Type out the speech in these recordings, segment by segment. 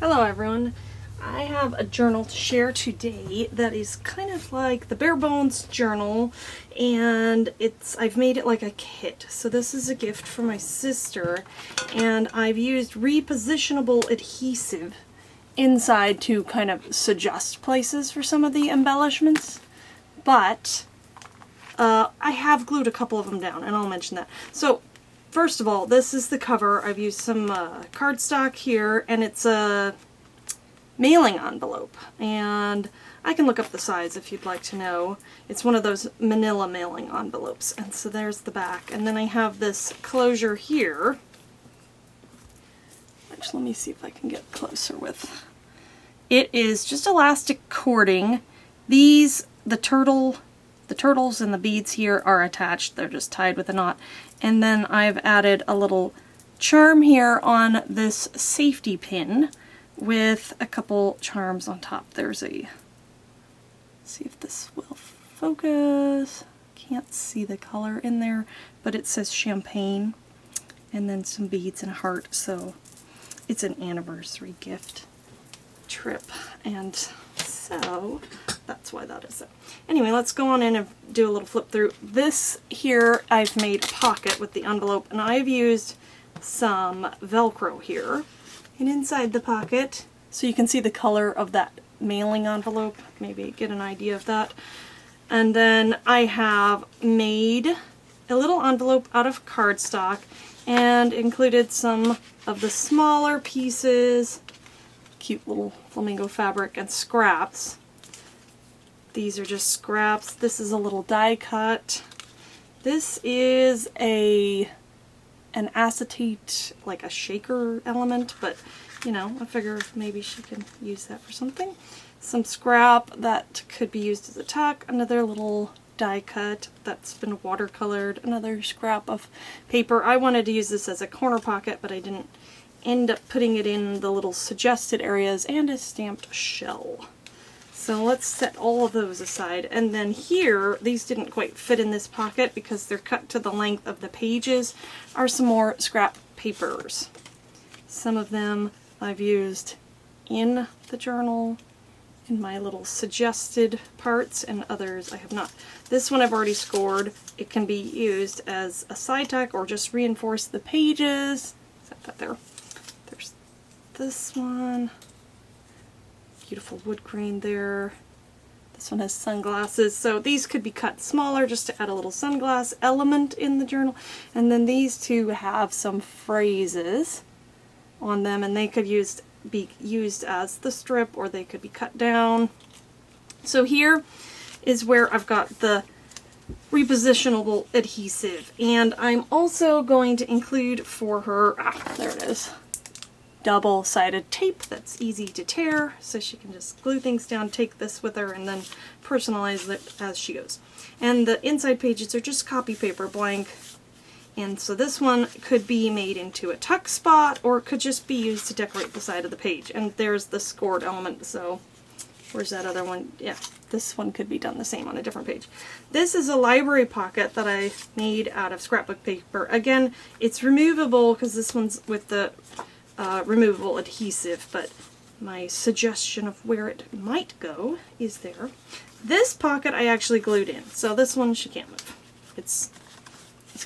Hello everyone. I have a journal to share today that is kind of like the bare bones journal, and I've made it like a kit. So this is a gift from my sister, and I've used repositionable adhesive inside to kind of suggest places for some of the embellishments, but I have glued a couple of them down, and I'll mention that. So first of all, this is the cover. I've used some cardstock here, and it's a mailing envelope, and I can look up the size if you'd like to know. It's one of those manila mailing envelopes, and so there's the back. And then I have this closure here, which let me see if I can get closer with. It is just elastic cording. The turtles and the beads here are attached. They're just tied with a knot. And then I've added a little charm here on this safety pin with a couple charms on top. There's see if this will focus. Can't see the color in there, but it says champagne, and then some beads and a heart. So it's an anniversary gift trip, and so that's why that is it. Anyway, let's go on in and do a little flip through. This here, I've made a pocket with the envelope, and I've used some Velcro here. And inside the pocket, so you can see the color of that mailing envelope, maybe get an idea of that. And then I have made a little envelope out of cardstock and included some of the smaller pieces, cute little flamingo fabric, and scraps. These are just scraps. This is a little die cut. This is an acetate, like a shaker element, but you know, I figure maybe she can use that for something. Some scrap that could be used as a tack, another little die cut that's been watercolored, another scrap of paper. I wanted to use this as a corner pocket, but I didn't end up putting it in the little suggested areas, and a stamped shell. So let's set all of those aside. And then here, these didn't quite fit in this pocket because they're cut to the length of the pages, are some more scrap papers. Some of them I've used in the journal, in my little suggested parts, and others I have not. This one I've already scored. It can be used as a side tack or just reinforce the pages. Set that there. There's this one. Beautiful wood grain there. This one has sunglasses, so these could be cut smaller just to add a little sunglass element in the journal. And then these two have some phrases on them, and they could be used as the strip, or they could be cut down. So here is where I've got the repositionable adhesive, and I'm also going to include for her, there it is, double-sided tape that's easy to tear, so she can just glue things down, take this with her, and then personalize it as she goes. And the inside pages are just copy paper, blank. And so this one could be made into a tuck spot, or it could just be used to decorate the side of the page. And there's the scored element, so where's that other one? Yeah, this one could be done the same on a different page. This is a library pocket that I made out of scrapbook paper. Again, it's removable because this one's with the removable adhesive, but my suggestion of where it might go is there. This pocket I actually glued in, so this one she can't move. It's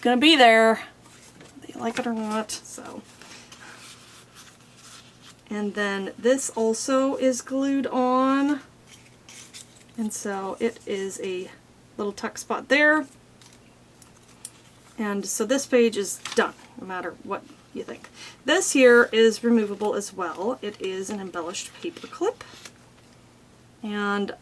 gonna be there, whether you like it or not. So, and then this also is glued on, and so it is a little tuck spot there. And so this page is done, no matter what you think. This here is removable as well. It is an embellished paper clip, and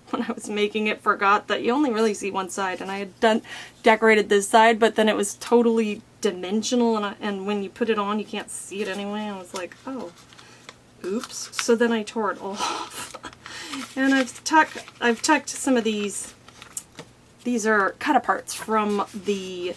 when I was making it, forgot that you only really see one side, and I had decorated this side, but then it was totally dimensional, and when you put it on you can't see it anyway. I was like, oh, oops. So then I tore it all off. And I've tucked some of these are cut aparts from the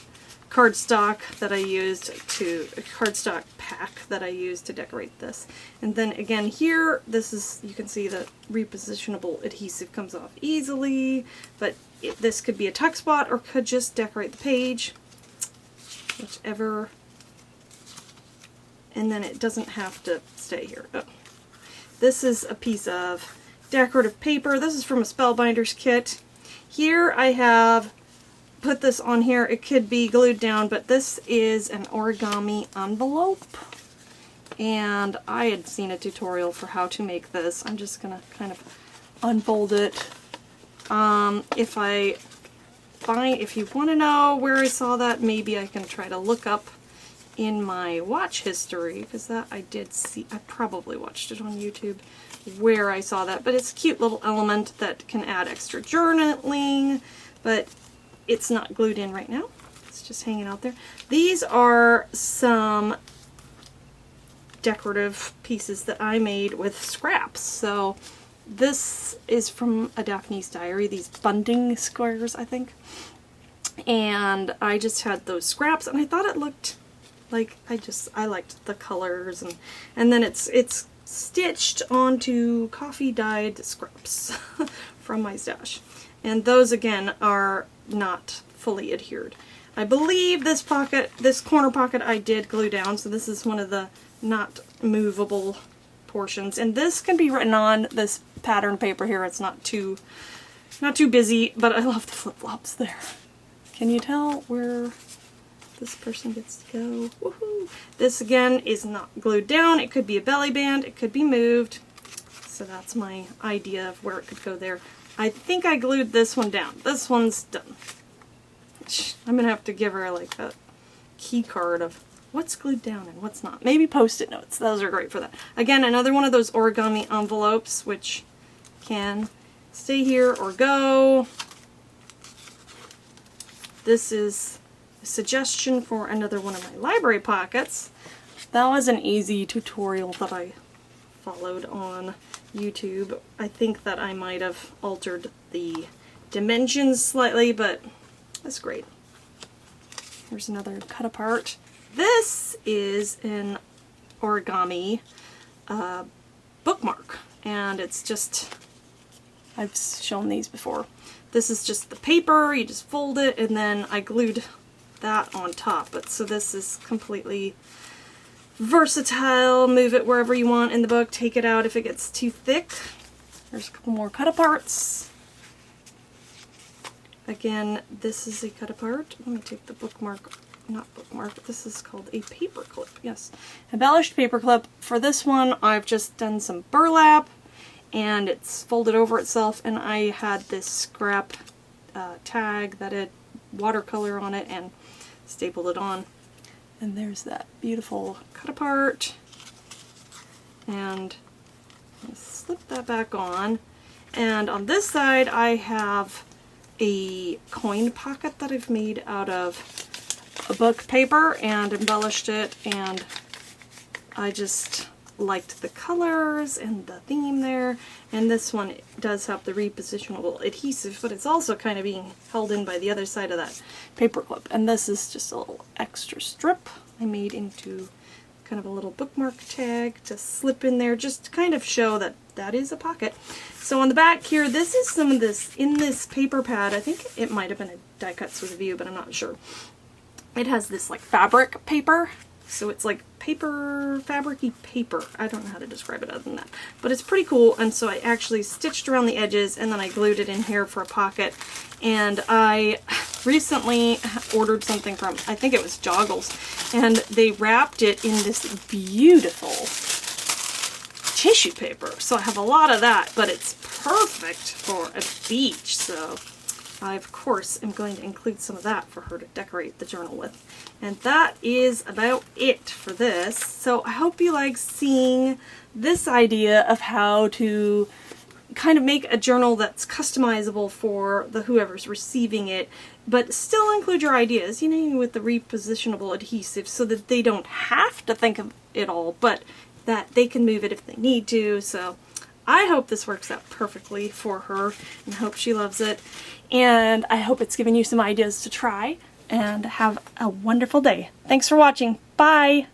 cardstock that I used cardstock pack that I used to decorate this. And then again here, you can see the repositionable adhesive comes off easily, but this could be a tuck spot or could just decorate the page, whichever and then it doesn't have to stay here. Oh. This is a piece of decorative paper. This is from a Spellbinders kit. Here I have put this on here. It could be glued down, but this is an origami envelope. And I had seen a tutorial for how to make this. I'm just gonna kind of unfold it. If you want to know where I saw that, maybe I can try to look up in my watch history, because that I did see. I probably watched it on YouTube where I saw that, but it's a cute little element that can add extra journaling, but it's not glued in right now. It's just hanging out there. These are some decorative pieces that I made with scraps. So this is from a Daphne's Diary, these bunding squares, I think. And I just had those scraps, and I thought it looked like, I liked the colors, and then it's stitched onto coffee dyed scraps from my stash. And those again are not fully adhered. I believe this corner pocket I did glue down, so this is one of the not movable portions. And this can be written on this pattern paper here. It's not too busy, but I love the flip-flops there. Can you tell where this person gets to go? Woohoo! This again is not glued down. It could be a belly band, it could be moved. So that's my idea of where it could go there. I think I glued this one down. This one's done. I'm gonna have to give her like a key card of what's glued down and what's not. Maybe post-it notes. Those are great for that. Again, another one of those origami envelopes, which can stay here or go. This is a suggestion for another one of my library pockets. That was an easy tutorial that I followed on YouTube. I think that I might have altered the dimensions slightly, but that's great. Here's another cut apart. This is an origami bookmark, and it's just, I've shown these before. This is just the paper, you just fold it, and then I glued that on top. But so this is completely versatile. Move it wherever you want in the book, take it out if it gets too thick. There's a couple more cut aparts. Again, this is a cut apart. Let me take the bookmark, not bookmark, this is called a paper clip, yes. Embellished paper clip. For this one, I've just done some burlap, and it's folded over itself, and I had this scrap tag that had watercolor on it and stapled it on. And there's that beautiful cut apart. And I'm gonna slip that back on. And on this side, I have a coin pocket that I've made out of a book paper and embellished it, and I just liked the colors and the theme there. And this one does have the repositionable adhesive, but it's also kind of being held in by the other side of that paper clip. And this is just a little extra strip I made into kind of a little bookmark tag to slip in there, just to kind of show that that is a pocket. So on the back here, this is some of this in this paper pad. I think it might have been a die cuts with a view, but I'm not sure. It has this like fabric paper. So it's like paper, fabric-y paper. I don't know how to describe it other than that. But it's pretty cool, and so I actually stitched around the edges, and then I glued it in here for a pocket. And I recently ordered something from, I think it was Joggles, and they wrapped it in this beautiful tissue paper. So I have a lot of that, but it's perfect for a beach, so I, of course, am going to include some of that for her to decorate the journal with. And that is about it for this. So I hope you like seeing this idea of how to kind of make a journal that's customizable for the whoever's receiving it, but still include your ideas, you know, with the repositionable adhesive, so that they don't have to think of it all, but that they can move it if they need to. So I hope this works out perfectly for her, and I hope she loves it. And I hope it's given you some ideas to try, and have a wonderful day. Thanks for watching. Bye!